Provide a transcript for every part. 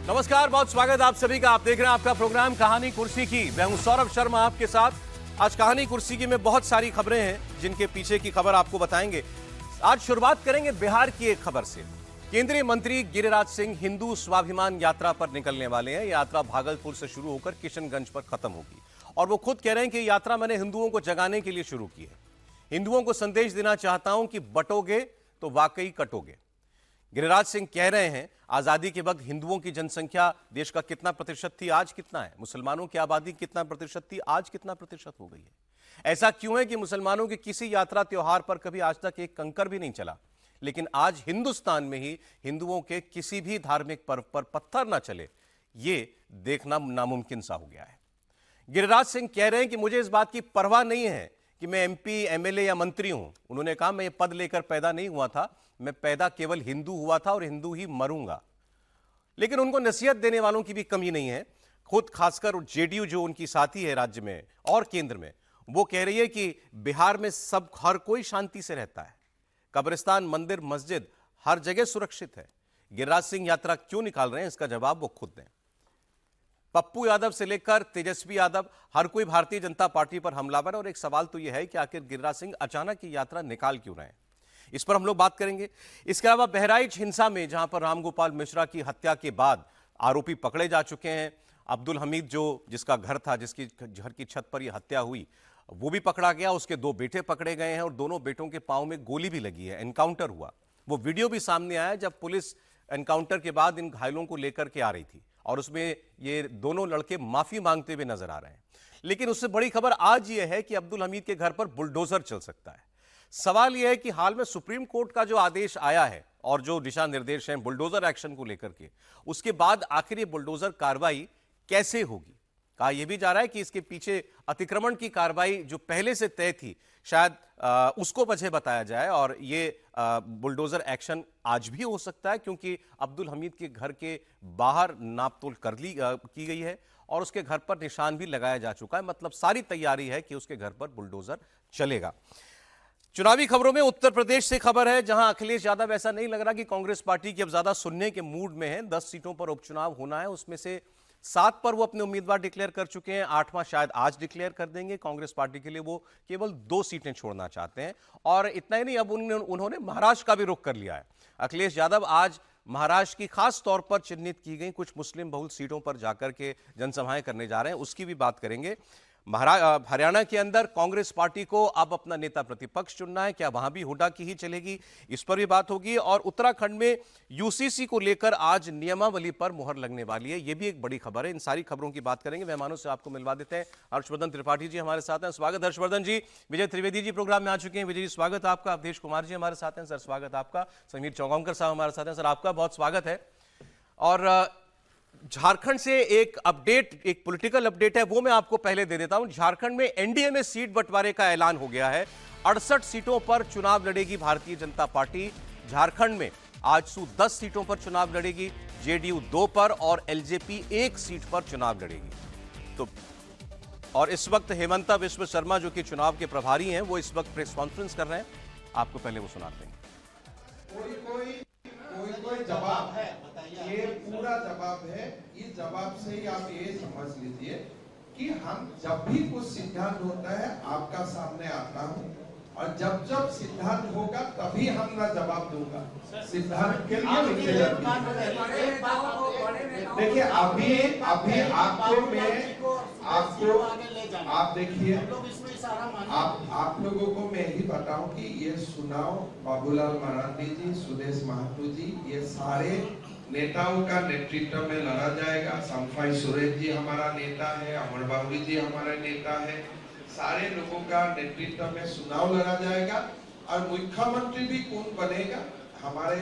नमस्कार, बहुत स्वागत आप सभी का। आप देख रहे हैं आपका प्रोग्राम कहानी कुर्सी की। मैं हूं सौरभ शर्मा आपके साथ। आज कहानी कुर्सी की में बहुत सारी खबरें हैं जिनके पीछे की खबर आपको बताएंगे। आज शुरुआत करेंगे बिहार की एक खबर से। केंद्रीय मंत्री गिरिराज सिंह हिंदू स्वाभिमान यात्रा पर निकलने वाले हैं। यात्रा भागलपुर से शुरू होकर किशनगंज पर खत्म होगी और वो खुद कह रहे हैं कि यात्रा मैंने हिंदुओं को जगाने के लिए शुरू की है। हिंदुओं को संदेश देना चाहता हूं कि बटोगे तो वाकई कटोगे। गिरिराज सिंह कह रहे हैं आजादी के वक्त हिंदुओं की जनसंख्या देश का कितना प्रतिशत थी, आज कितना है। मुसलमानों की आबादी कितना प्रतिशत थी, आज कितना प्रतिशत हो गई है। ऐसा क्यों है कि मुसलमानों की किसी यात्रा त्योहार पर कभी आज तक एक कंकर भी नहीं चला, लेकिन आज हिंदुस्तान में ही हिंदुओं के किसी भी धार्मिक पर्व पर पत्थर ना चले, ये देखना नामुमकिन सा हो गया है। गिरिराज सिंह कह रहे हैं कि मुझे इस बात की परवाह नहीं है कि मैं एमपी, एमएलए या मंत्री हूं। उन्होंने कहा मैं ये पद लेकर पैदा नहीं हुआ था, मैं पैदा केवल हिंदू हुआ था और हिंदू ही मरूंगा। लेकिन उनको नसीहत देने वालों की भी कमी नहीं है। खुद खासकर जेडीयू जो उनकी साथी है राज्य में और केंद्र में, वो कह रही है कि बिहार में सब हर कोई शांति से रहता है। कब्रिस्तान, मंदिर, मस्जिद हर जगह सुरक्षित है। गिरिराज सिंह यात्रा क्यों निकाल रहे हैं, इसका जवाब वो खुद दें। पप्पू यादव से लेकर तेजस्वी यादव, हर कोई भारतीय जनता पार्टी पर हमलावर। और एक सवाल तो यह है कि आखिर गिरिराज सिंह अचानक ये यात्रा निकाल क्यों रहे हैं, इस पर हम लोग बात करेंगे। इसके अलावा बहराइच हिंसा में जहां पर रामगोपाल मिश्रा की हत्या के बाद आरोपी पकड़े जा चुके हैं। अब्दुल हमीद जिसका घर था, जिसकी घर की छत पर यह हत्या हुई, वो भी पकड़ा गया। उसके 2 बेटे पकड़े गए हैं और दोनों बेटों के पांव में गोली भी लगी है। एनकाउंटर हुआ, वो वीडियो भी सामने आया जब पुलिस एनकाउंटर के बाद इन घायलों को लेकर के आ रही थी और उसमें ये दोनों लड़के माफी मांगते हुए नजर आ रहे हैं। लेकिन उससे बड़ी खबर आज यह है कि अब्दुल हमीद के घर पर बुलडोजर चल सकता है। सवाल यह है कि हाल में सुप्रीम कोर्ट का जो आदेश आया है और जो दिशा निर्देश हैं बुलडोजर एक्शन को लेकर के, उसके बाद आखिर ये बुलडोजर कार्रवाई कैसे होगी। कहा यह भी जा रहा है कि इसके पीछे अतिक्रमण की कार्रवाई जो पहले से तय थी, शायद उसको वजह बताया जाए और ये बुलडोजर एक्शन आज भी हो सकता है, क्योंकि अब्दुल हमीद के घर के बाहर नापतोल की गई है और उसके घर पर निशान भी लगाया जा चुका है। मतलब सारी तैयारी है कि उसके घर पर बुलडोजर चलेगा। चुनावी खबरों में उत्तर प्रदेश से खबर है, जहां अखिलेश यादव ऐसा नहीं लग रहा कि कांग्रेस पार्टी की अब ज्यादा सुनने के मूड में है। 10 सीटों पर उपचुनाव होना है, उसमें से 7 पर वो अपने उम्मीदवार डिक्लेयर कर चुके हैं। 8वां शायद आज डिक्लेयर कर देंगे। कांग्रेस पार्टी के लिए वो केवल 2 सीटें छोड़ना चाहते हैं। और इतना ही नहीं, अब उन्होंने महाराष्ट्र का भी रुख कर लिया है। अखिलेश यादव आज महाराष्ट्र की खास तौर पर चिन्हित की गई कुछ मुस्लिम बहुल सीटों पर जाकर के जनसभाएं करने जा रहे हैं, उसकी भी बात करेंगे। हरियाणा के अंदर कांग्रेस पार्टी को अब अपना नेता प्रतिपक्ष चुनना है, क्या वहां भी हुड्डा की ही चलेगी, इस पर भी बात होगी। और उत्तराखंड में यूसीसी को लेकर आज नियमावली पर मुहर लगने वाली है, यह भी एक बड़ी खबर है। इन सारी खबरों की बात करेंगे। मेहमानों से आपको मिलवा देते हैं। हर्षवर्धन त्रिपाठी जी हमारे साथ हैं, स्वागत हर्षवर्धन जी। विजय त्रिवेदी जी प्रोग्राम में आ चुके हैं, विजय जी स्वागत आपका। अवधेश कुमार जी हमारे साथ हैं, सर स्वागत आपका। समीर चौगांवकर साहब हमारे साथ हैं, सर आपका बहुत स्वागत है। और झारखंड से एक अपडेट, एक पॉलिटिकल अपडेट है, वो मैं आपको पहले दे देता हूं। झारखंड में एनडीए में सीट बंटवारे का ऐलान हो गया है। 68 सीटों पर चुनाव लड़ेगी भारतीय जनता पार्टी। झारखंड में आजसू 10 सीटों पर चुनाव लड़ेगी, जेडीयू 2 पर और एलजेपी 1 सीट पर चुनाव लड़ेगी। तो और इस वक्त हेमंता विश्व शर्मा जो कि चुनाव के प्रभारी हैं, वो इस वक्त प्रेस कॉन्फ्रेंस कर रहे हैं। आपको पहले वो सुनाते हैं। कोई जवाब है, ये पूरा जवाब है। इस जवाब से ही आप ये समझ लीजिए कि हम जब भी कुछ सिद्धांत होता है आपका सामने आता हूँ, और जब जब सिद्धांत होगा तभी हम ना जवाब दूंगा। सिद्धांत के लिए देखिए, अभी आपको आप देखिए, आप लोगों को मैं यही बताऊं कि ये सुनाओ, बाबूलाल मरांडी जी, सुदेश महतो जी, ये सारे नेताओं का नेतृत्व में लड़ा जाएगा। संफाई सुरेश जी हमारा नेता है, अमर बाबू जी हमारा नेता है। सारे लोगों का नेतृत्व में चुनाव लड़ा जाएगा और मुख्यमंत्री भी कौन बनेगा हमारे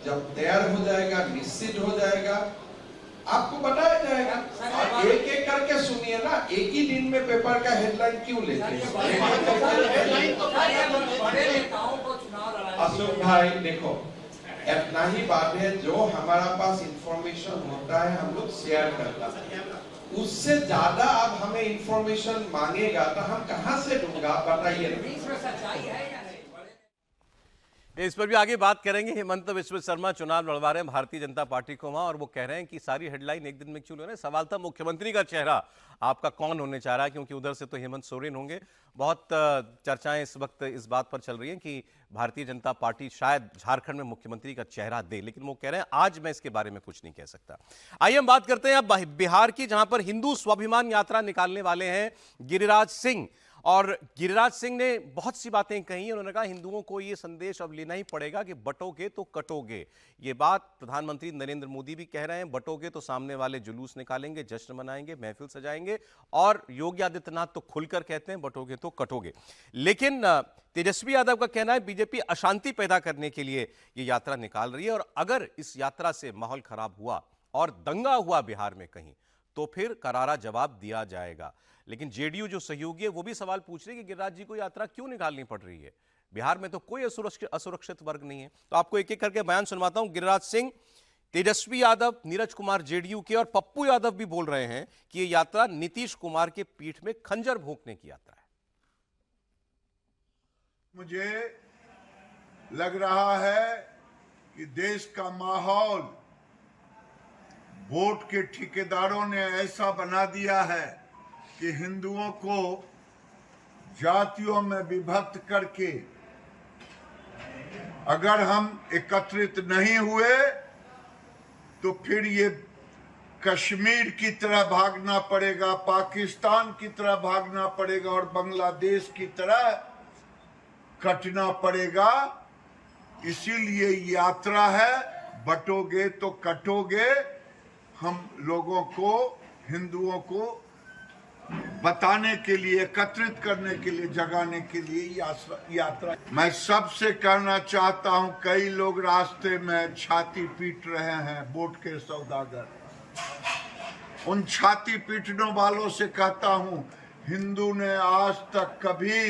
जब तैयार हो जाएगा, निश्चित हो जाएगा, आपको बताया जाएगा। और एक एक करके सुनिए ना, एक ही दिन में पेपर का हेडलाइन क्यों लेते हैं? अशोक भाई देखो, इतना ही बात है, जो हमारा पास इंफॉर्मेशन होता है हम लोग शेयर करता है। उससे ज्यादा अब हमें इंफॉर्मेशन मांगेगा तो हम कहां से दूंगा, बताइए। इस पर भी आगे बात करेंगे। हेमंत बिस्व शर्मा चुनाव लड़वा रहे हैं भारतीय जनता पार्टी को वहां, और वो कह रहे हैं कि सारी हेडलाइन एक दिन में क्यों ले रहे हैं। सवाल था मुख्यमंत्री का चेहरा आपका कौन होने चाह रहा है, क्योंकि उधर से तो हेमंत सोरेन होंगे। बहुत चर्चाएं इस वक्त इस बात पर चल रही हैं कि भारतीय जनता पार्टी शायद झारखंड में मुख्यमंत्री का चेहरा दे, लेकिन वो कह रहे हैं आज मैं इसके बारे में कुछ नहीं कह सकता। आइए हम बात करते हैं अब बिहार की, जहां पर हिंदू स्वाभिमान यात्रा निकालने वाले हैं गिरिराज सिंह। और गिरिराज सिंह ने बहुत सी बातें कही। उन्होंने कहा हिंदुओं को ये संदेश अब लेना ही पड़ेगा कि बटोगे तो कटोगे। ये बात प्रधानमंत्री नरेंद्र मोदी भी कह रहे हैं, बटोगे तो सामने वाले जुलूस निकालेंगे, जश्न मनाएंगे, महफिल सजाएंगे। और योगी आदित्यनाथ तो खुलकर कहते हैं बटोगे तो कटोगे। लेकिन तेजस्वी यादव का कहना है बीजेपी अशांति पैदा करने के लिए ये यात्रा निकाल रही है, और अगर इस यात्रा से माहौल खराब हुआ और दंगा हुआ बिहार में कहीं, तो फिर करारा जवाब दिया जाएगा। लेकिन जेडीयू जो सहयोगी है वो भी सवाल पूछ रही है कि गिरिराज जी को यात्रा क्यों निकालनी पड़ रही है, बिहार में तो कोई असुरक्षित वर्ग नहीं है। तो आपको एक एक करके बयान सुनवाता हूं। गिरिराज सिंह, तेजस्वी यादव, नीरज कुमार जेडीयू के, और पप्पू यादव भी बोल रहे हैं कि यह यात्रा नीतीश कुमार के पीठ में खंजर भोंकने की यात्रा है। मुझे लग रहा है कि देश का माहौल वोट के ठेकेदारों ने ऐसा बना दिया है कि हिंदुओं को जातियों में विभक्त करके अगर हम एकत्रित नहीं हुए तो फिर ये कश्मीर की तरह भागना पड़ेगा, पाकिस्तान की तरह भागना पड़ेगा और बांग्लादेश की तरह कटना पड़ेगा। इसीलिए यात्रा है, बटोगे तो कटोगे। हम लोगों को, हिंदुओं को बताने के लिए, एकत्रित करने के लिए, जगाने के लिए यात्रा। मैं सबसे कहना चाहता हूं, कई लोग रास्ते में छाती पीट रहे हैं, वोट के सौदागर। उन छाती पीटने वालों से कहता हूं, हिंदू ने आज तक कभी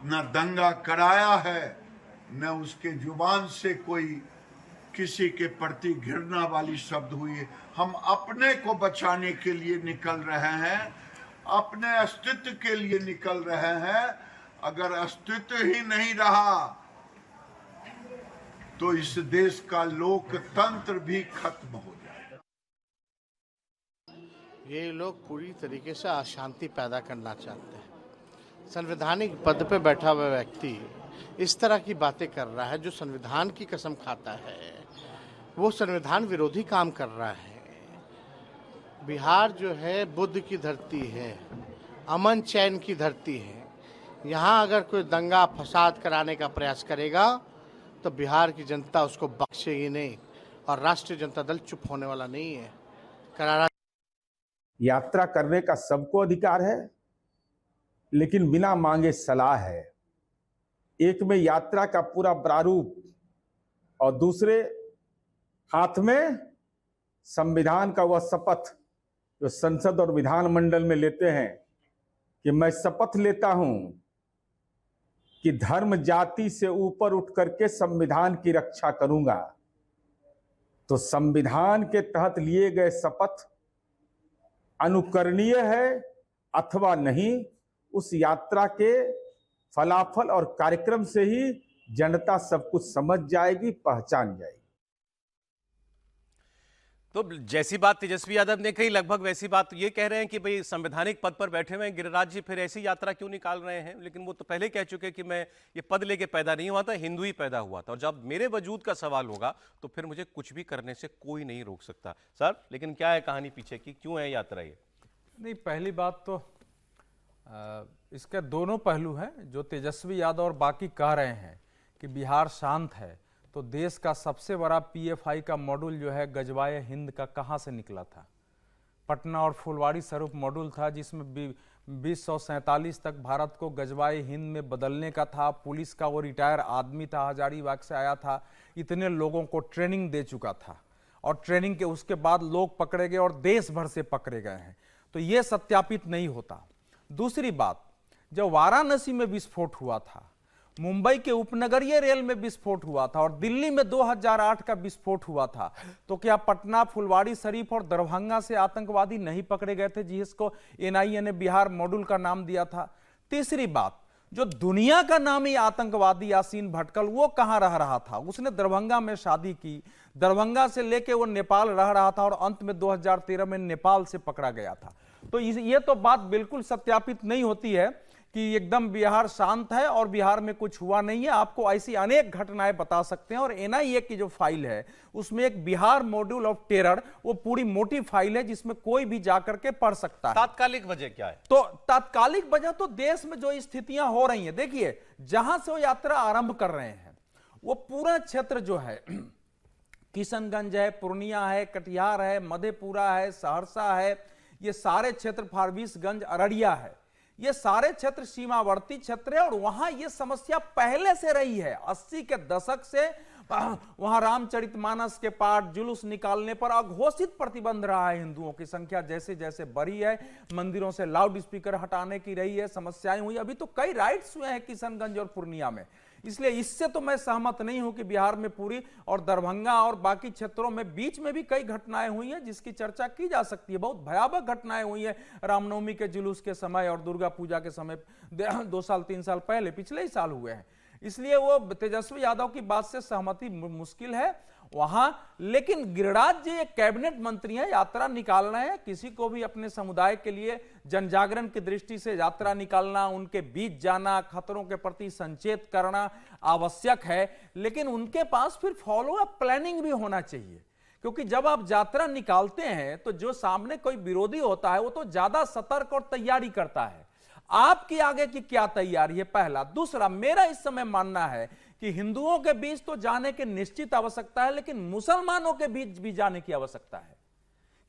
न दंगा कराया है, न उसके जुबान से कोई किसी के प्रति घृणा वाली शब्द हुई है। हम अपने को बचाने के लिए निकल रहे हैं, अपने अस्तित्व के लिए निकल रहे हैं। अगर अस्तित्व ही नहीं रहा तो इस देश का लोकतंत्र भी खत्म हो जाएगा। ये लोग पूरी तरीके से अशांति पैदा करना चाहते हैं। संवैधानिक पद पे बैठा हुआ व्यक्ति इस तरह की बातें कर रहा है, जो संविधान की कसम खाता है, वो संविधान विरोधी काम कर रहा है। बिहार जो है बुद्ध की धरती है, अमन चैन की धरती है। यहाँ अगर कोई दंगा फसाद कराने का प्रयास करेगा तो बिहार की जनता उसको बख्शेगी नहीं, और राष्ट्रीय जनता दल चुप होने वाला नहीं है। करारा यात्रा करने का सबको अधिकार है, लेकिन बिना मांगे सलाह है। एक में यात्रा का पूरा प्रारूप और दूसरे हाथ में संविधान का वह शपथ जो संसद और विधानमंडल में लेते हैं कि मैं शपथ लेता हूं कि धर्म जाति से ऊपर उठ करके संविधान की रक्षा करूंगा। तो संविधान के तहत लिए गए शपथ अनुकरणीय है अथवा नहीं, उस यात्रा के फलाफल और कार्यक्रम से ही जनता सब कुछ समझ जाएगी, पहचान जाएगी। तो जैसी बात तेजस्वी यादव ने कही, लगभग वैसी बात ये कह रहे हैं कि भाई संवैधानिक पद पर बैठे हुए गिरिराज जी फिर ऐसी यात्रा क्यों निकाल रहे हैं। लेकिन वो तो पहले कह चुके कि मैं ये पद लेके पैदा नहीं हुआ था, हिंदू ही पैदा हुआ था, और जब मेरे वजूद का सवाल होगा तो फिर मुझे कुछ भी करने से कोई नहीं रोक सकता। सर, लेकिन क्या है कहानी पीछे की, क्यों है यात्रा ये? नहीं, पहली बात तो इसके दोनों पहलू हैं। जो तेजस्वी यादव और बाकी कह रहे हैं कि बिहार शांत है, तो देश का सबसे बड़ा पीएफआई का मॉड्यूल जो है गजवाए हिंद का कहाँ से निकला था? पटना और फुलवाड़ी स्वरूप मॉड्यूल था, जिसमें 2047 तक भारत को गजवाए हिंद में बदलने का था। पुलिस का वो रिटायर आदमी था, हजारीबाग से आया था, इतने लोगों को ट्रेनिंग दे चुका था, और ट्रेनिंग के उसके बाद लोग पकड़े गए और देश भर से पकड़े गए हैं। तो ये सत्यापित नहीं होता। दूसरी बात, जब वाराणसी में विस्फोट हुआ था, मुंबई के उपनगरीय रेल में विस्फोट हुआ था, और दिल्ली में 2008 का विस्फोट हुआ था, तो क्या पटना, फुलवाड़ी शरीफ और दरभंगा से आतंकवादी नहीं पकड़े गए थे, जिसको एनआईए ने बिहार मॉड्यूल का नाम दिया था? तीसरी बात, जो दुनिया का नामी आतंकवादी यासीन भटकल वो कहां रह रहा था? उसने दरभंगा में शादी की, दरभंगा से लेके वो नेपाल रह रहा था और अंत में 2013 में नेपाल से पकड़ा गया था। तो ये तो बात बिल्कुल सत्यापित नहीं होती है कि एकदम बिहार शांत है और बिहार में कुछ हुआ नहीं है। आपको ऐसी अनेक घटनाएं बता सकते हैं और एनआईए की जो फाइल है उसमें एक बिहार मॉड्यूल ऑफ टेरर, वो पूरी मोटी फाइल है जिसमें कोई भी जाकर के पढ़ सकता है। तात्कालिक वजह क्या है? तो तात्कालिक वजह तो देश में जो स्थितियां हो रही हैं, देखिए जहां से वो यात्रा आरंभ कर रहे हैं वो पूरा क्षेत्र जो है, किशनगंज है, पूर्णिया है, कटिहार है, मधेपुरा है, सहरसा है, ये सारे क्षेत्र, फारबिसगंज, अररिया है, ये सारे क्षेत्र सीमावर्ती क्षेत्र है और वहां ये समस्या पहले से रही है। 80 के दशक से वहां रामचरितमानस के पाठ, जुलूस निकालने पर अघोषित प्रतिबंध रहा है। हिंदुओं की संख्या जैसे जैसे बढ़ी है, मंदिरों से लाउड स्पीकर हटाने की रही है, समस्याएं हुई। अभी तो कई राइट्स हुए हैं किशनगंज और पूर्णिया में। इसलिए इससे तो मैं सहमत नहीं हूं कि बिहार में पूरी और दरभंगा और बाकी क्षेत्रों में बीच में भी कई घटनाएं हुई हैं जिसकी चर्चा की जा सकती है। बहुत भयावह घटनाएं हुई है रामनवमी के जुलूस के समय और दुर्गा पूजा के समय 2 साल 3 साल पहले, पिछले ही साल हुए हैं। इसलिए वो तेजस्वी यादव की बात से सहमति मुश्किल है वहां। लेकिन गिरिराज जी एक कैबिनेट मंत्री हैं, यात्रा निकाल रहे हैं। किसी को भी अपने समुदाय के लिए जन जागरण की दृष्टि से यात्रा निकालना, उनके बीच जाना, खतरों के प्रति संचेत करना आवश्यक है, लेकिन उनके पास फिर फॉलो अप प्लानिंग भी होना चाहिए। क्योंकि जब आप यात्रा निकालते हैं तो जो सामने कोई विरोधी होता है वो तो ज्यादा सतर्क और तैयारी करता है। आपकी आगे की क्या तैयारी है, पहला। दूसरा, मेरा इस समय मानना है कि हिंदुओं के बीच तो जाने की निश्चित आवश्यकता है, लेकिन मुसलमानों के बीच भी जाने की आवश्यकता है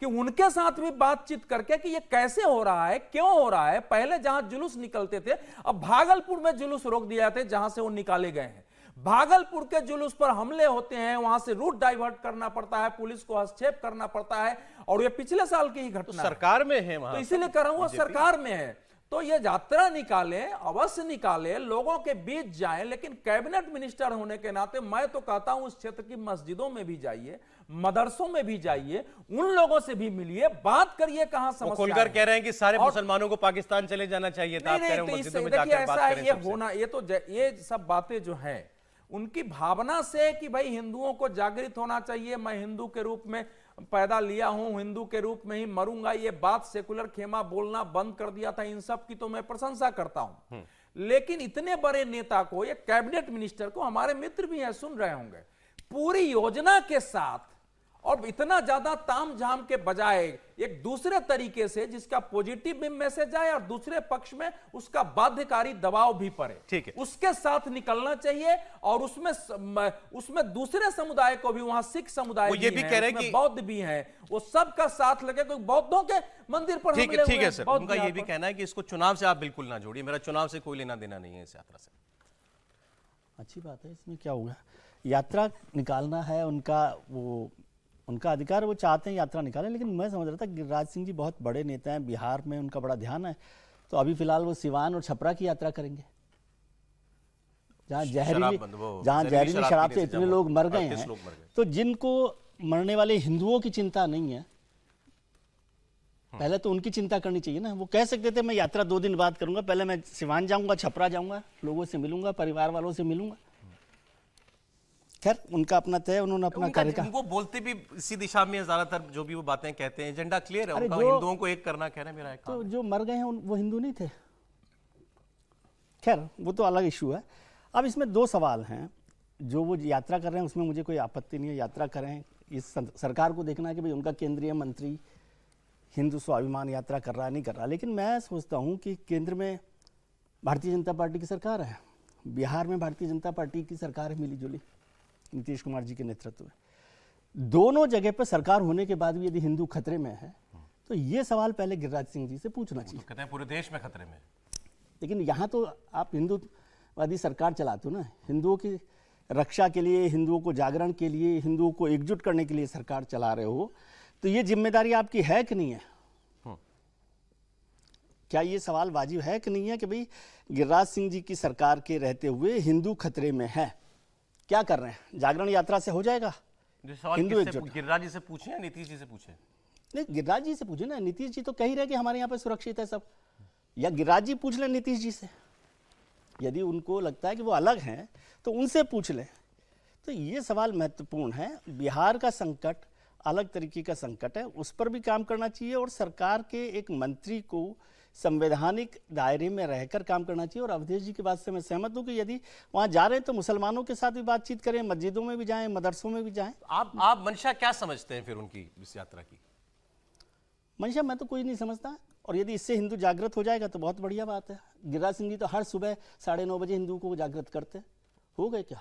कि उनके साथ भी बातचीत करके कि ये कैसे हो रहा है, क्यों हो रहा है। पहले जहां जुलूस निकलते थे, अब भागलपुर में जुलूस रोक दिए जाते जहां से वो निकाले गए हैं। भागलपुर के जुलूस पर हमले होते हैं, वहां से रूट डाइवर्ट करना पड़ता है, पुलिस को हस्तक्षेप करना पड़ता है, और ये पिछले साल की ही घटना है। सरकार में है वहां, तो इसीलिए कह रहा हूं वो सरकार में है। तो ये यात्रा निकालें, अवश्य निकालें, लोगों के बीच जाएं, लेकिन कैबिनेट मिनिस्टर होने के नाते मैं तो कहता हूं उस क्षेत्र की मस्जिदों में भी जाइए, मदरसों में भी जाइए, उन लोगों से भी मिलिए, बात करिए कहां समस्या। खुलकर कह रहे हैं कि सारे मुसलमानों को पाकिस्तान चले जाना चाहिए था। आप कह रहे हो मस्जिदों में जाकर बात करें। ये होना, ये सब बातें जो हैं उनकी भावना से कि भाई हिंदुओं को जागृत होना चाहिए, मैं हिंदू के रूप में पैदा लिया हूं, हिंदू के रूप में ही मरूंगा, ये बात सेकुलर खेमा बोलना बंद कर दिया था। इन सब की तो मैं प्रशंसा करता हूं, लेकिन इतने बड़े नेता को, ये कैबिनेट मिनिस्टर को, हमारे मित्र भी हैं सुन रहे होंगे, पूरी योजना के साथ और इतना ज्यादा तामझाम के बजाय एक दूसरे तरीके से जिसका पॉजिटिव भी मैसेज आए और दूसरे पक्ष में उसका बाध्यकारी दबाव भी पड़े, ठीक है, उसके साथ निकलना चाहिए। और उसमें दूसरे समुदाय को भी, वहां सिख समुदाय वो ये भी कह रहे हैं कि बौद्ध भी हैं, वो सबका साथ लगे। तो बौद्धों के मंदिर पर ठीक है सर, उनका ये भी कहना है कि इसको चुनाव से आप बिल्कुल ना जोड़िए, मेरा चुनाव से कोई लेना देना नहीं है इस यात्रा से। अच्छी बात है, इसमें क्या होगा, यात्रा निकालना है उनका अधिकार, वो चाहते हैं यात्रा निकालें। लेकिन मैं समझ रहा था गिरिराज सिंह जी बहुत बड़े नेता हैं, बिहार में उनका बड़ा ध्यान है, तो अभी फिलहाल वो सिवान और छपरा की यात्रा करेंगे, जहाँ जहरीली शराब से इतने लोग मर गए हैं। तो जिनको मरने वाले हिंदुओं की चिंता नहीं है, पहले तो उनकी चिंता करनी चाहिए ना। वो कह सकते थे मैं यात्रा 2 दिन बाद करूंगा, पहले मैं सिवान जाऊंगा, छपरा जाऊंगा, लोगों से मिलूंगा, परिवार वालों से मिलूंगा। खैर उनका अपना तय, उन्होंने अपना कार्य। वो बोलते भी इसी दिशा में ज्यादातर, जो भी वो बातें कहते हैं, एजेंडा क्लियर है उनका, हिंदुओं को एक करना, कह रहे हैं मेरा एक काम। तो जो मर गए हैं वो हिंदू नहीं थे। खैर वो तो अलग इशू है। अब इसमें 2 सवाल हैं। जो वो यात्रा कर रहे हैं उसमें मुझे कोई आपत्ति नहीं है, यात्रा करें। इस सरकार को देखना है कि भाई उनका केंद्रीय मंत्री हिंदू स्वाभिमान यात्रा कर रहा है, नहीं कर रहा। लेकिन मैं सोचता हूँ कि केंद्र में भारतीय जनता पार्टी की सरकार है, बिहार में भारतीय जनता पार्टी की सरकार है मिली जुली, नीतीश कुमार जी के नेतृत्व में। दोनों जगह पर सरकार होने के बाद भी यदि हिंदू खतरे में है तो ये सवाल पहले गिरिराज सिंह जी से पूछना चाहिए। तो कहते हैं पूरे देश में खतरे में, लेकिन यहाँ तो आप हिंदूवादी सरकार चलाते हो ना, हिंदुओं की रक्षा के लिए, हिंदुओं को जागरण के लिए, हिंदुओं को एकजुट करने के लिए सरकार चला रहे हो, तो ये जिम्मेदारी आपकी है कि नहीं है? क्या ये सवाल वाजिब है कि नहीं है कि भाई गिरिराज सिंह जी की सरकार के रहते हुए हिंदू खतरे में है, क्या कर रहे हैं? जागरण यात्रा से हो जाएगा हिंदू एकजुट? गिरिराज जी से पूछे या नीतीश जी से पूछे? नहीं, गिरिराज जी से पूछे ना। नीतीश जी तो कह ही रहे कि हमारे यहाँ पे सुरक्षित है सब, या गिरिराज जी पूछ लें नीतीश जी से, यदि उनको लगता है कि वो अलग हैं तो उनसे पूछ लें। तो ये सवाल महत्वपूर्ण है। बिहार का संकट अलग तरीके का संकट है, उस पर भी काम करना चाहिए और सरकार के एक मंत्री को संवैधानिक दायरे में रहकर काम करना चाहिए। और अवधेश जी की बात से मैं सहमत हूँ कि यदि वहाँ जा रहे हैं तो मुसलमानों के साथ भी बातचीत करें, मस्जिदों में भी जाएं, मदरसों में भी जाएं। आप मंशा क्या समझते हैं फिर उनकी इस यात्रा की? मंशा मैं तो कोई नहीं समझता, और यदि इससे हिंदू जागृत हो जाएगा तो बहुत बढ़िया बात है। गिरिराज सिंह जी तो हर सुबह 9:30 बजे हिंदू को जागृत करते हो गए क्या?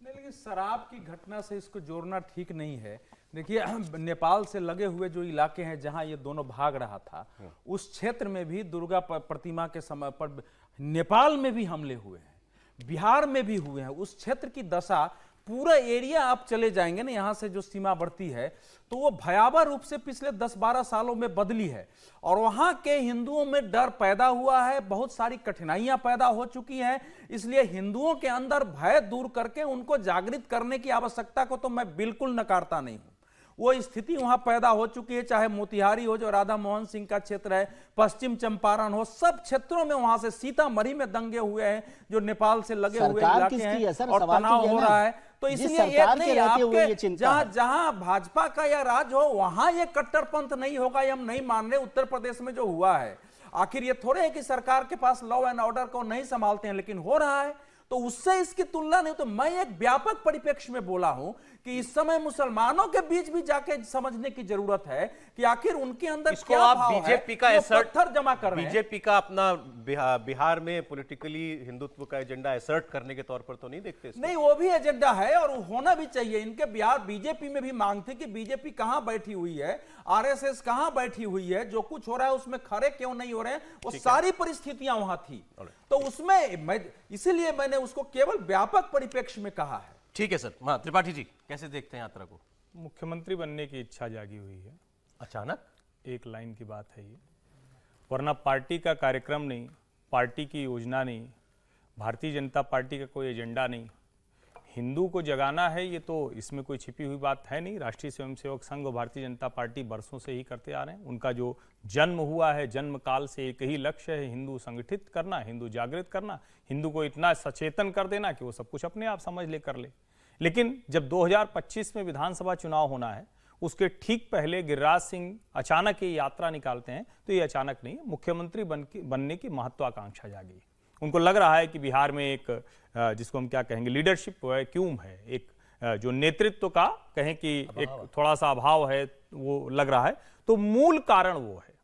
नहीं, लेकिन शराब की घटना से इसको जोड़ना ठीक नहीं है। देखिए, नेपाल से लगे हुए जो इलाके हैं जहां ये दोनों भाग रहा था, उस क्षेत्र में भी दुर्गा प्रतिमा के समय पर नेपाल में भी हमले हुए हैं, बिहार में भी हुए हैं। उस क्षेत्र की दशा, पूरा एरिया आप चले जाएंगे ना यहाँ से जो सीमावर्ती है, तो वो भयावह रूप से पिछले 10-12 सालों में बदली है। और वहां के हिंदुओं में डर पैदा हुआ है, बहुत सारी कठिनाइयां पैदा हो चुकी हैं। इसलिए हिंदुओं के अंदर भय दूर करके उनको जागृत करने की आवश्यकता को तो मैं बिल्कुल नकारता नहीं हूं। वो स्थिति वहां पैदा हो चुकी है, चाहे मोतिहारी हो जो राधा मोहन सिंह का क्षेत्र है, पश्चिम चंपारण हो, सब क्षेत्रों में, वहां से सीतामढ़ी में दंगे हुए हैं जो नेपाल से लगे हुए इलाके हैं, और तनाव हो रहा है। तो इसलिए ये नहीं, आपके जहां भाजपा का या राज हो वहां ये कट्टरपंथ नहीं होगा, ये हम नहीं मान रहे। उत्तर प्रदेश में जो हुआ है, आखिर ये थोड़े है कि सरकार के पास लॉ एंड ऑर्डर को नहीं संभालते हैं, लेकिन हो रहा है, तो उससे इसकी तुलना नहीं। तो मैं एक व्यापक परिप्रेक्ष्य में बोला हूं कि इस समय मुसलमानों के बीच भी जाके समझने की जरूरत है कि आखिर उनके अंदर इसको क्या आप भाव बीजेपी है, का वो पत्थर जमा कर रहे हैं। बीजेपी का अपना बिहार में पॉलिटिकली हिंदुत्व का एजेंडा असर्ट करने के तौर पर तो नहीं देखते इसको? नहीं, वो भी एजेंडा है और होना भी चाहिए। इनके बिहार बीजेपी में भी मांग थी कि बीजेपी कहां बैठी हुई है, आरएसएस कहां बैठी हुई है, जो कुछ हो रहा है उसमें खड़े क्यों नहीं हो रहे हैं, वो सारी परिस्थितियां वहां थी। तो उसमें इसीलिए मैंने उसको केवल व्यापक परिप्रेक्ष्य में कहा है। ठीक है सर। त्रिपाठी जी कैसे देखते हैं यात्रा को? मुख्यमंत्री बनने की इच्छा जागी हुई है, अचानक एक लाइन की बात है ये, वरना पार्टी का कार्यक्रम नहीं, पार्टी की योजना नहीं, भारतीय जनता पार्टी का कोई एजेंडा नहीं, हिंदू को जगाना है, ये तो इसमें कोई छिपी हुई बात है नहीं। राष्ट्रीय स्वयंसेवक संघ और भारतीय जनता पार्टी बरसों से ही करते आ रहे हैं। उनका जो जन्म हुआ है, जन्म काल से एक ही लक्ष्य है, हिंदू संगठित करना, हिंदू जागृत करना, हिंदू को इतना सचेतन कर देना कि वो सब कुछ अपने आप समझ ले कर ले। लेकिन जब 2025 में विधानसभा चुनाव होना है, उसके ठीक पहले गिरिराज सिंह अचानक ये यात्रा निकालते हैं, तो ये अचानक नहीं, मुख्यमंत्री बनने की महत्वाकांक्षा जागी। उनको लग रहा है कि बिहार में एक जिसको हम क्या कहेंगे लीडरशिप वैक्यूम है, एक जो नेतृत्व का कहें कि एक थोड़ा सा अभाव है, वो लग रहा है। तो मूल कारण वो है।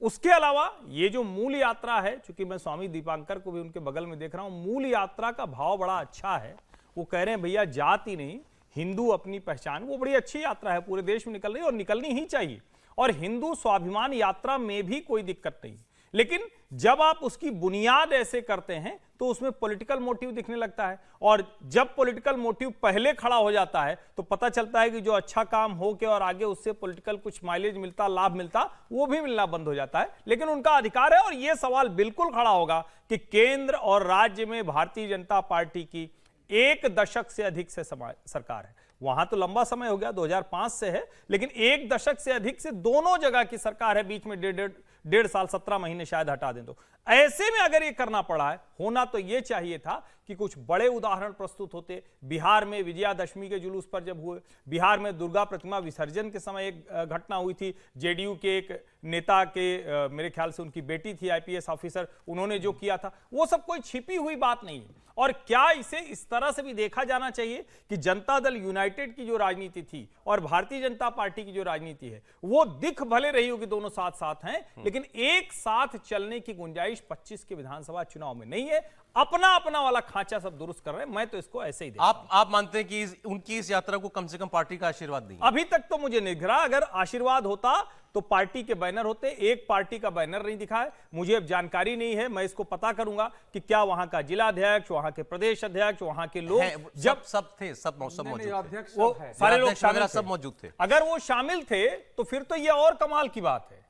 उसके अलावा ये जो मूल यात्रा है, चूंकि मैं स्वामी दीपांकर को भी उनके बगल में देख रहा हूं, मूल यात्रा का भाव बड़ा अच्छा है। वो कह रहे हैं भैया जाति नहीं, हिंदू अपनी पहचान। वो बड़ी अच्छी यात्रा है, पूरे देश में निकल रही है और निकलनी ही चाहिए। और हिंदू स्वाभिमान यात्रा में भी कोई दिक्कत नहीं, लेकिन जब आप उसकी बुनियाद ऐसे करते हैं तो उसमें पॉलिटिकल मोटिव दिखने लगता है। और जब पॉलिटिकल मोटिव पहले खड़ा हो जाता है तो पता चलता है कि जो अच्छा काम हो के और आगे उससे पॉलिटिकल कुछ माइलेज मिलता, लाभ मिलता, वो भी मिलना बंद हो जाता है। लेकिन उनका अधिकार है और यह सवाल बिल्कुल खड़ा होगा कि केंद्र और राज्य में भारतीय जनता पार्टी की 1 दशक से अधिक से सरकार है। वहां तो लंबा समय हो गया, 2005 से है, लेकिन 1 दशक से अधिक से दोनों जगह की सरकार है। बीच में डेढ़ साल 17 महीने शायद हटा दें तो। ऐसे में अगर ये करना पड़ा है, होना तो ये चाहिए था कि कुछ बड़े उदाहरण प्रस्तुत होते। बिहार में विजयादशमी के जुलूस पर जब हुए, बिहार में दुर्गा प्रतिमा विसर्जन के समय एक घटना हुई थी, जेडीयू के एक नेता के मेरे ख्याल से उनकी बेटी थी आईपीएस ऑफिसर, उन्होंने जो किया था, वो सब कोई छिपी हुई बात नहीं है। और क्या इसे इस तरह से भी देखा जाना चाहिए कि जनता दल यूनाइटेड की जो राजनीति थी और भारतीय जनता पार्टी की जो राजनीति है, वो दिख भले रही होगी दोनों साथ साथ हैं, लेकिन एक साथ चलने की गुंजाइश 25 के विधानसभा चुनाव में नहीं है। अपना अपना वाला खांचा सब दुरुस्त कर रहे हैं। मैं तो इसको ऐसे ही देखता हूं। आप मानते हैं कि उनकी इस यात्रा को कम से कम पार्टी का आशीर्वाद नहीं है? अभी तक तो मुझे नहीं दिख रहा। अगर आशीर्वाद होता तो पार्टी के बैनर होते। एक पार्टी का बैनर नहीं दिखा है, मुझे अब जानकारी नहीं है। मैं इसको पता करूंगा कि क्या वहां का जिला अध्यक्ष, वहां के प्रदेश अध्यक्ष, वहां के लोग जब सब थे, सब मौजूद थे, अध्यक्ष वो सब है। सारे लोग शामिल सब मौजूद थे। अगर वो शामिल थे तो फिर तो ये और कमाल की बात है,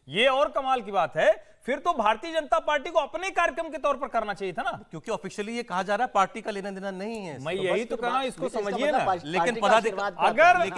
ये और कमाल की बात है। फिर तो भारतीय जनता पार्टी को अपने कार्यक्रम के तौर पर करना चाहिए था ना, क्योंकि ऑफिशियली ये कहा जा रहा है पार्टी का लेना देना नहीं है। मैं यही तो कह रहा हूं, इसको समझिए ना। लेकिन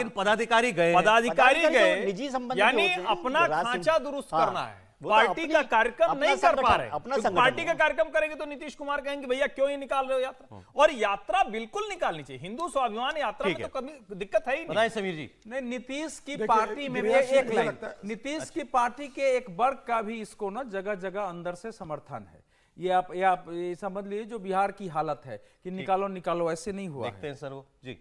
पदाधिकारी गए, पदाधिकारी गए, निजी संबंध यानी जो होते हैं, अपना गिरिराज सिंह- खांचा दुरुस्त हाँ। करना है। वो तो पार्टी अपनी- का कार्यक्रम अपना नहीं कर संगठन, पा रहे। अपना तो संगठन पार्टी का है। कार्यक्रम करेंगे तो नीतीश कुमार कहेंगे भैया क्यों ही निकाल रहे हो यात्रा, और यात्रा बिल्कुल निकालनी चाहिए। हिंदू स्वाभिमान यात्रा में तो कभी दिक्कत है ही नहीं। बताएं समीर जी। नहीं, नीतीश की देखिए, पार्टी में भी गिरिराज सिंह एक मुझे लाइन, लगता है- नीतीश की पार्टी के एक वर्ग का भी इसको ना जगह जगह अंदर से समर्थन है। ये आप ये समझ लीजिए जो बिहार की हालत है कि निकालो निकालो, ऐसे नहीं हुआ देखते है। हैं सर वो जी।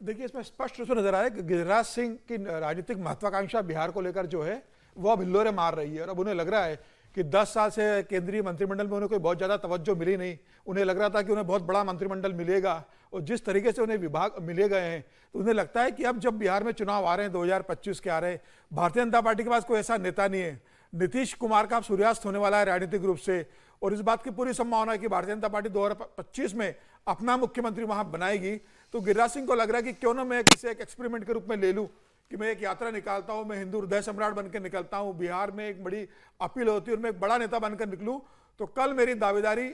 देखिए, इसमें स्पष्ट रूप से नजर आया कि गिरिराज सिंह की राजनीतिक महत्वाकांक्षा बिहार को लेकर जो है वो अब हिल्लोरे मार रही है, और अब उन्हें लग रहा है कि 10 साल से केंद्रीय मंत्रिमंडल में उन्हें कोई बहुत ज्यादा तवज्जो मिली नहीं। उन्हें लग रहा था कि उन्हें बहुत बड़ा मंत्रिमंडल मिलेगा, और जिस तरीके से उन्हें विभाग मिले गए हैं तो उन्हें लगता है कि अब जब बिहार में चुनाव आ रहे हैं, 2025 के आ रहे हैं, भारतीय जनता पार्टी के पास कोई ऐसा नेता नहीं है। नीतीश कुमार का अब सूर्यास्त होने वाला है राजनीतिक रूप से, और इस बात की पूरी संभावना है कि भारतीय जनता पार्टी 2025 में अपना मुख्यमंत्री वहां बनाएगी। तो गिरिराज सिंह को लग रहा है कि क्यों ना मैं इसे एक एक्सपेरिमेंट के रूप में ले लूं कि मैं एक यात्रा निकालता हूं, मैं हिंदू हृदय सम्राट बनकर निकलता हूं, बिहार में एक बड़ी अपील होती है और मैं एक बड़ा नेता बनकर निकलूं, तो कल मेरी दावेदारी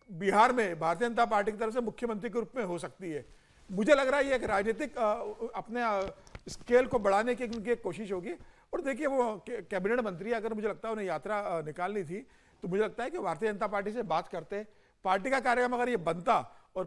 बिहार में भारतीय जनता पार्टी की तरफ से मुख्यमंत्री के रूप में हो सकती है। मुझे लग रहा है ये एक राजनीतिक अपने स्केल को बढ़ाने की उनकी एक कोशिश होगी। और देखिए, वो कैबिनेट मंत्री, अगर मुझे लगता है उन्हें यात्रा निकालनी थी तो मुझे लगता है कि भारतीय जनता पार्टी से बात करते, पार्टी का कार्यक्रम अगर ये बनता और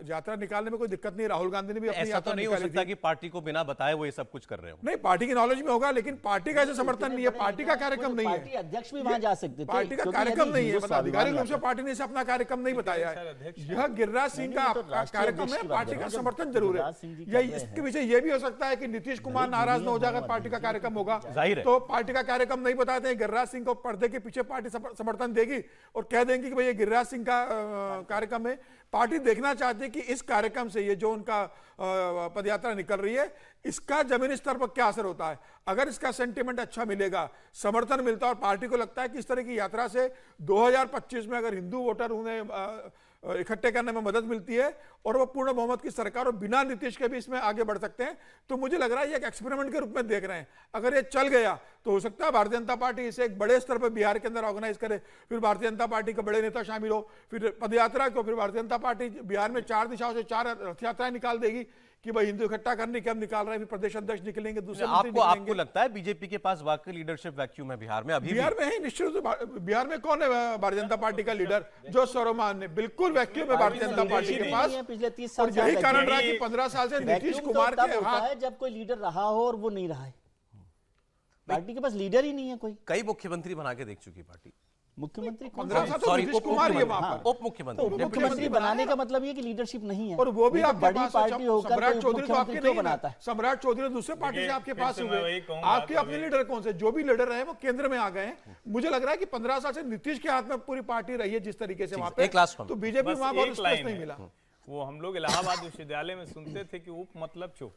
यात्रा निकालने में कोई दिक्कत नहीं। राहुल गांधी ने भी अपनी ऐसा तो यात्रा नहीं हो निकाली सकता थी। कि पार्टी को बिना बताए वो ये सब कुछ कर रहे हो। नहीं, पार्टी की नॉलेज में होगा, लेकिन पार्टी का ऐसा समर्थन नहीं है, पार्टी का कार्यक्रम नहीं पार्टी है, अध्यक्ष भी वहां जा सकते थे, पार्टी का क्योंकि कार्यक्रम यदि नहीं है। हिंदू मतलब आधिकारिक रूप से स्वाभिमान पार्टी ने इसे अपना कार्यक्रम नहीं बताया है। यह गिरिराज सिंह का नहीं, तो राष्ट्रीय कार्यक्रम अध्यक्ष है, की बात पार्टी कर का रहा हूं, समर्थन जब जरूर है। गिरिराज सिंह जी या कर रहे इसके हैं। पीछे ये भी हो सकता है कि नीतीश कुमार नाराज न हो जाए अगर पार्टी का कार्यक्रम होगा, जाहिर है। तो पार्टी का कार्यक्रम नहीं बताते हैं, गिरिराज सिंह को पर्दे के पीछे पार्टी समर्थन देगी और कह देंगे कि भाई ये गिरिराज सिंह का कार्यक्रम है। पार्टी देखना चाहती है कि इस कार्यक्रम से ये जो उनका पदयात्रा निकल रही है, इसका जमीनी स्तर पर क्या असर होता है। अगर इसका सेंटिमेंट अच्छा मिलेगा, समर्थन मिलता है और पार्टी को लगता है कि इस तरह की यात्रा से 2025 में अगर हिंदू वोटर उन्हें इकट्ठे करने में मदद मिलती है और वो पूर्ण बहुमत की सरकार और बिना नीतीश के भी इसमें आगे बढ़ सकते हैं, तो मुझे लग रहा है ये एक एक्सपेरिमेंट के रूप में देख रहे हैं। अगर ये चल गया तो हो सकता है भारतीय जनता पार्टी इसे एक बड़े स्तर पर बिहार के अंदर ऑर्गेनाइज करे, फिर भारतीय जनता पार्टी के बड़े नेता शामिल हो, फिर पदयात्रा को, फिर भारतीय जनता पार्टी बिहार में 4 दिशाओं से 4 रथ यात्राएं निकाल देगी कि भाई हिंदू इकट्ठा करने के हम निकाल रहे हैं, फिर प्रदेश अध्यक्ष निकलेंगे, दूसरे मंत्री आपको निकलेंगे। लगता है बीजेपी के पास वाकई लीडरशिप वैक्यूम है बिहार में? अभी भी? बिहार में है निश्चित रूप से। बिहार में कौन है भारतीय जनता पार्टी का लीडर? जो सरोमान ने, बिल्कुल वैक्यूम है भारतीय जनता पार्टी के पास। पिछले 30 साल और यही कारण रहा कि 15 साल से नीतीश वैक्यूम तो कुमार तब के होता हाथ है जब कोई लीडर रहा हो और वो नहीं रहा है। पार्टी के पास लीडर ही नहीं है कोई। कई मुख्यमंत्री बना के देख चुकी पार्टी। मुख्यमंत्री कौन 15 साल तो सॉरी, नीतीश कुमार ही है वहां पर। उप मुख्यमंत्री। मुख्यमंत्री बनाने का मतलब ये कि लीडरशिप नहीं है। और वो भी तो आपके बड़ी पास पार्टी होकर सम्राट कोई चौधरी तो आपके मुख्यमंत्री क्यों नहीं बनाता है। है? सम्राट चौधरी दूसरे पार्टी से आपके पास फिर से मैं हुए, वही कहूंगा, आपके अपने लीडर कौन से? जो भी लीडर रहे वो केंद्र में आ गए हैं। मुझे लग रहा है कि 15 साल से नीतीश के हाथ में पूरी पार्टी रही है जिस तरीके से वहां पे, एक लास्ट तो बीजेपी बस वहां बहुत एक स्पष्ट लाइन नहीं है। मिला। वो हम लोग इलाहाबाद विश्वविद्यालय में सुनते थे कि उप मतलब चुप।